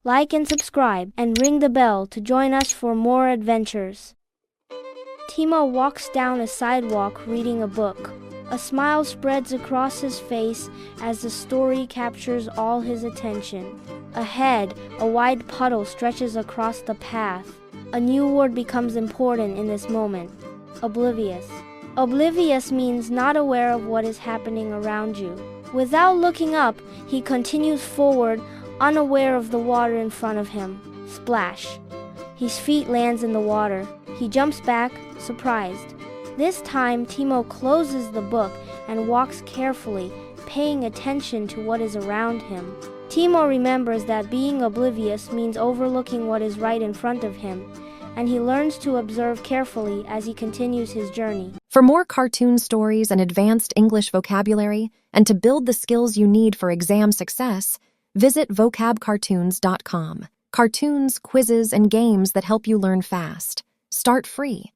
Like and subscribe, and ring the bell to join us for more adventures. Timo walks down a sidewalk reading a book. A smile spreads across his face as the story captures all his attention. Ahead, a wide puddle stretches across the path. A new word becomes important in this moment: oblivious. Oblivious means not aware of what is happening around you. Without looking up, he continues forward, unaware of the water in front of him. Splash. His feet lands in the water. He jumps back, surprised. This time, Timo closes the book and walks carefully, paying attention to what is around him. Timo remembers that being oblivious means overlooking what is right in front of him, and he learns to observe carefully as he continues his journey. For more cartoon stories and advanced English vocabulary, and to build the skills you need for exam success, visit vocabcartoons.com. Cartoons, quizzes, and games that help you learn fast. Start free.